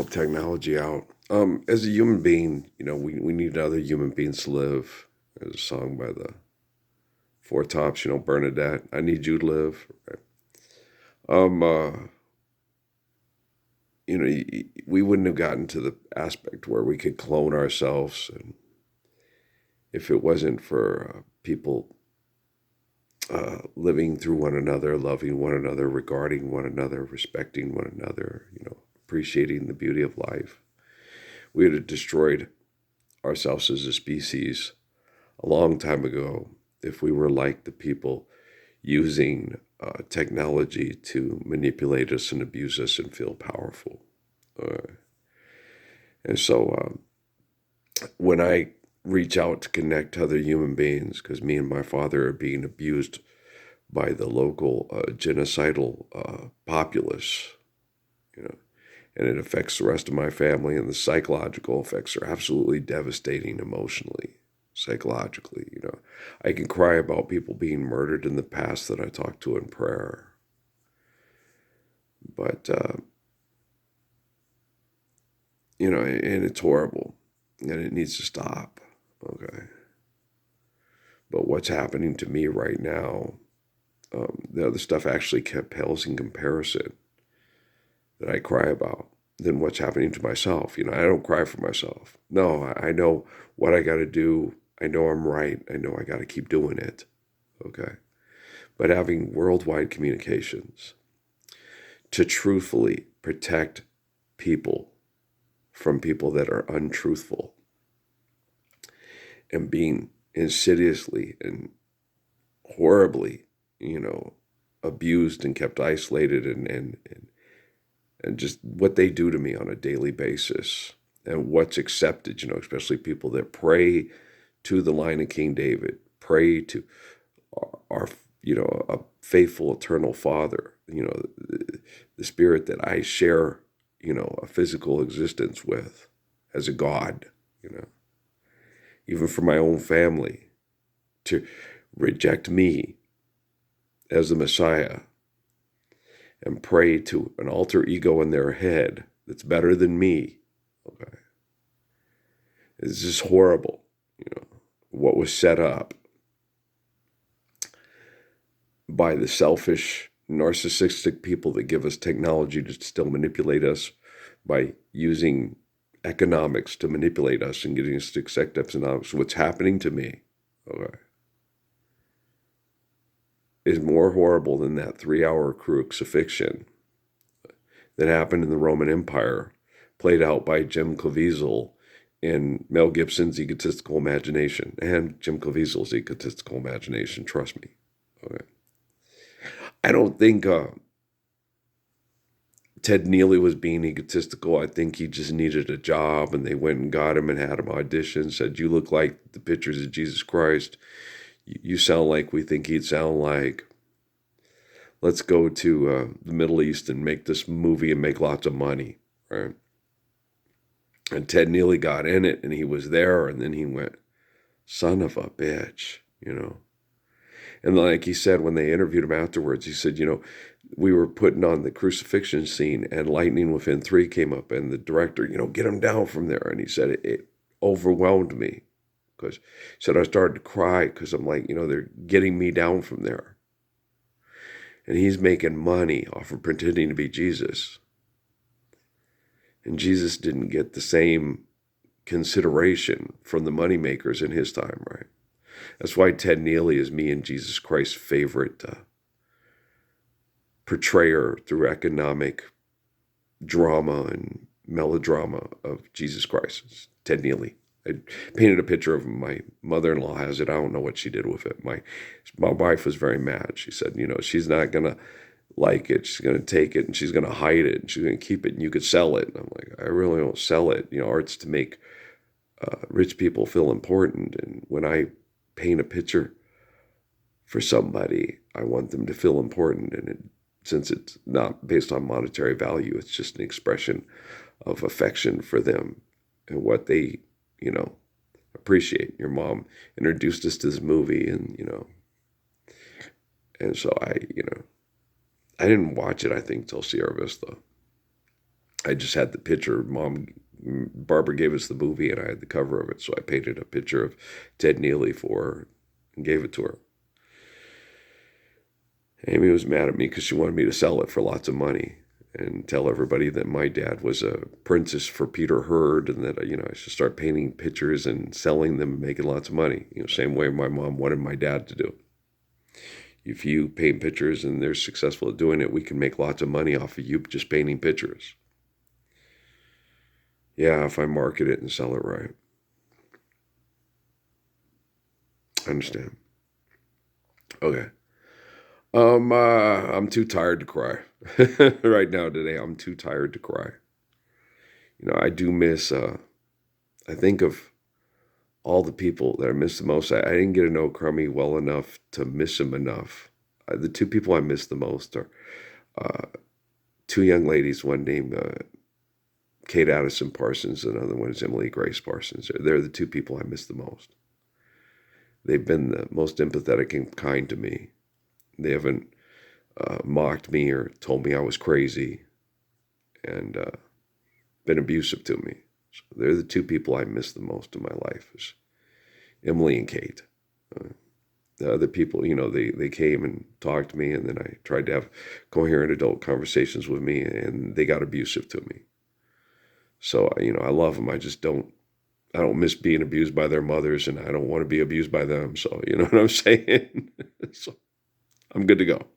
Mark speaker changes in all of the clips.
Speaker 1: Technology out. As a human being, we need other human beings to live. There's a song by the Four Tops, Bernadette. I need you to live. Right? Um, uh, we wouldn't have gotten to the aspect where we could clone ourselves, and if it wasn't for people living through one another, loving one another, regarding one another, respecting one another, appreciating the beauty of life, we would have destroyed ourselves as a species a long time ago if we were like the people using technology to manipulate us and abuse us and feel powerful. Uh, and so when I reach out to connect to other human beings, because me and my father are being abused by the local genocidal populace, you know, and it affects the rest of my family, and the psychological effects are absolutely devastating emotionally, psychologically. I can cry about people being murdered in the past that I talked to in prayer, but and it's horrible, and it needs to stop. Okay, but what's happening to me right now, the other stuff actually pales in comparison that I cry about than what's happening to myself. I don't cry for myself. No, I know what I got to do. I know I'm right. I know I got to keep doing it. Okay. But having worldwide communications to truthfully protect people from people that are untruthful and being insidiously and horribly, abused and kept isolated and just what they do to me on a daily basis and what's accepted, especially people that pray to the line of King David, pray to our a faithful eternal Father, the spirit that I share, a physical existence with as a God, you know, even for my own family to reject me as the Messiah and pray to an alter ego in their head that's better than me. Okay. It's just horrible, what was set up by the selfish, narcissistic people that give us technology to still manipulate us by using economics to manipulate us and getting us to accept economics. What's happening to me, okay, is more horrible than that 3-hour crucifixion that happened in the Roman Empire, played out by Jim Caviezel in Mel Gibson's egotistical imagination and Jim Caviezel's egotistical imagination. Trust me. Okay. I don't think Ted Neely was being egotistical. I think he just needed a job, and they went and got him and had him audition. Said, "You look like the pictures of Jesus Christ. You sound like we think he'd sound like. Let's go to the Middle East and make this movie and make lots of money." Right? And Ted Neely got in it, and he was there, and then he went, "Son of a bitch," And like he said, when they interviewed him afterwards, he said, we were putting on the crucifixion scene and Lightning Within 3 came up and the director, get him down from there. And he said, it overwhelmed me because he said, I started to cry because I'm like, they're getting me down from there. And he's making money off of pretending to be Jesus. And Jesus didn't get the same consideration from the moneymakers in his time, right? That's why Ted Neely is me and Jesus Christ's favorite portrayer through economic drama and melodrama of Jesus Christ. It's Ted Neely. I painted a picture of him. My mother-in-law has it. I don't know what she did with it. My wife was very mad. She said, she's not going to like it. She's going to take it and she's going to hide it and she's going to keep it and you could sell it. And I'm like, I really don't sell it. Art's to make rich people feel important. And when I paint a picture for somebody, I want them to feel important. And since it's not based on monetary value, it's just an expression of affection for them and what they, appreciate. Your mom introduced us to this movie and so I didn't watch it, I think, till Sierra Vista. I just had the picture. Barbara gave us the movie, and I had the cover of it, so I painted a picture of Ted Neely for her and gave it to her. Amy was mad at me because she wanted me to sell it for lots of money and tell everybody that my dad was a apprentice for Peter Hurd, and that I should start painting pictures and selling them and making lots of money. Same way my mom wanted my dad to do. If you paint pictures and they're successful at doing it, we can make lots of money off of you just painting pictures. Yeah, if I market it and sell it right. I understand. Okay. I'm too tired to cry. Right now today, I'm too tired to cry. I do miss, I think of all the people that I miss the most. I didn't get to know Crummy well enough to miss him enough. The two people I miss the most are two young ladies, one named Kate Addison Parsons, another one is Emily Grace Parsons. They're the two people I miss the most. They've been the most empathetic and kind to me. They haven't mocked me or told me I was crazy and been abusive to me. So they're the two people I miss the most in my life, is Emily and Kate. The other people, they came and talked to me, and then I tried to have coherent adult conversations with me, and they got abusive to me. So, I love them. I don't miss being abused by their mothers, and I don't want to be abused by them. So, you know what I'm saying? So I'm good to go.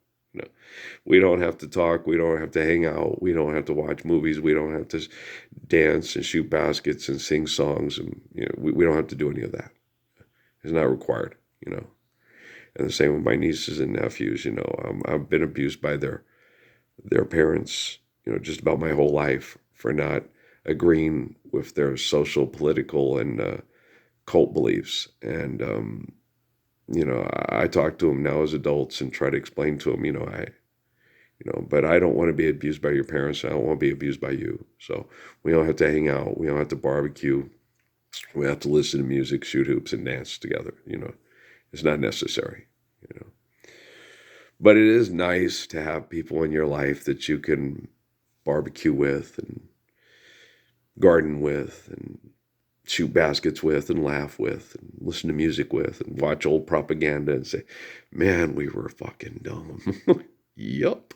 Speaker 1: We don't have to talk. We don't have to hang out. We don't have to watch movies. We don't have to dance and shoot baskets and sing songs. And, we don't have to do any of that. It's not required, And the same with my nieces and nephews, I've been abused by their parents, just about my whole life for not agreeing with their social, political, and cult beliefs. And, I talk to them now as adults and try to explain to them, but I don't want to be abused by your parents. I don't want to be abused by you. So we don't have to hang out. We don't have to barbecue. We have to listen to music, shoot hoops, and dance together. It's not necessary. But it is nice to have people in your life that you can barbecue with and garden with and shoot baskets with and laugh with and listen to music with and watch old propaganda and say, man, we were fucking dumb. Yup.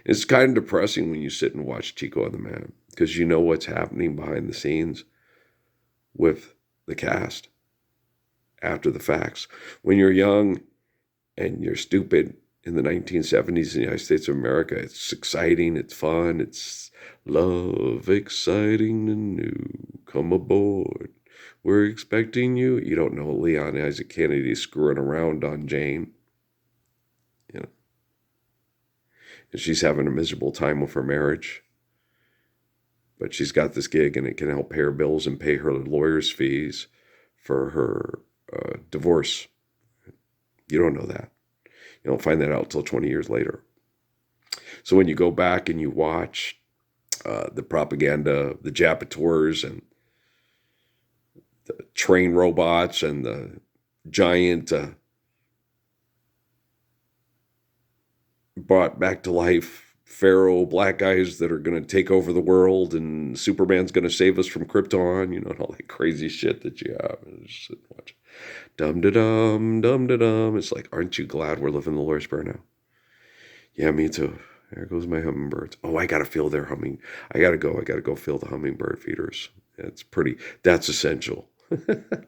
Speaker 1: It's kind of depressing when you sit and watch Chico and the Man, because you know what's happening behind the scenes with the cast after the facts. When you're young and you're stupid in the 1970s in the United States of America, it's exciting, it's fun, it's love, exciting and new. Come aboard. We're expecting you. You don't know Leon Isaac Kennedy screwing around on Jane. And she's having a miserable time with her marriage. But she's got this gig, and it can help pay her bills and pay her lawyer's fees for her divorce. You don't know that. You don't find that out until 20 years later. So when you go back and you watch the propaganda, the Japateurs and the train robots and the giant brought back to life pharaoh black guys that are going to take over the world, and Superman's going to save us from Krypton, and all that crazy shit that you have. And just sit and watch. Dum-da-dum, dum-da-dum. It's like, aren't you glad we're living the Lord's Prayer now? Yeah, me too. There goes my hummingbirds. Oh, I got to feel their humming. I got to go feel the hummingbird feeders. That's essential.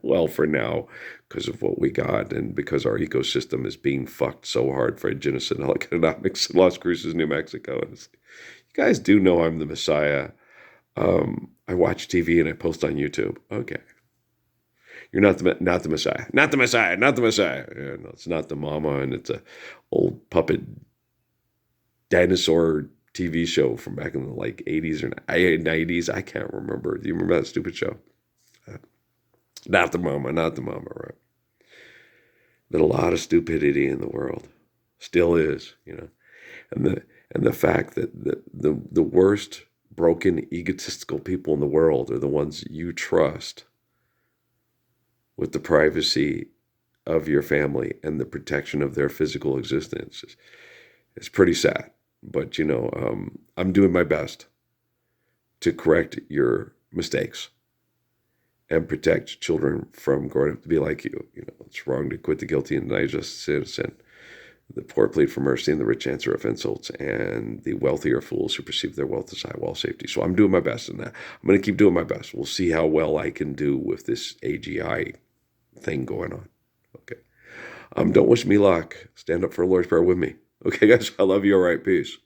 Speaker 1: Well, for now, because of what we got and because our ecosystem is being fucked so hard for genocidal economics in Las Cruces, New Mexico. And it's like, you guys do know I'm the Messiah. I watch TV and I post on YouTube. Okay. You're not the Messiah. Not the Messiah. Not the Messiah. Yeah, no, it's not the mama, and it's a old puppet dinosaur TV show from back in the 80s or 90s. I can't remember. Do you remember that stupid show? Not the mama, right? But a lot of stupidity in the world still is, and the fact that the worst broken egotistical people in the world are the ones you trust with the privacy of your family and the protection of their physical existence. It's pretty sad, but I'm doing my best to correct your mistakes and protect children from growing up to be like you. You know, it's wrong to quit the guilty and deny justice to sin. The poor plead for mercy, and the rich answer of insults, and the wealthy are fools who perceive their wealth as high wall safety. So I'm doing my best in that. I'm going to keep doing my best. We'll see how well I can do with this AGI thing going on. Okay. Don't wish me luck. Stand up for the Lord's Prayer with me. Okay, guys, I love you. All right, peace.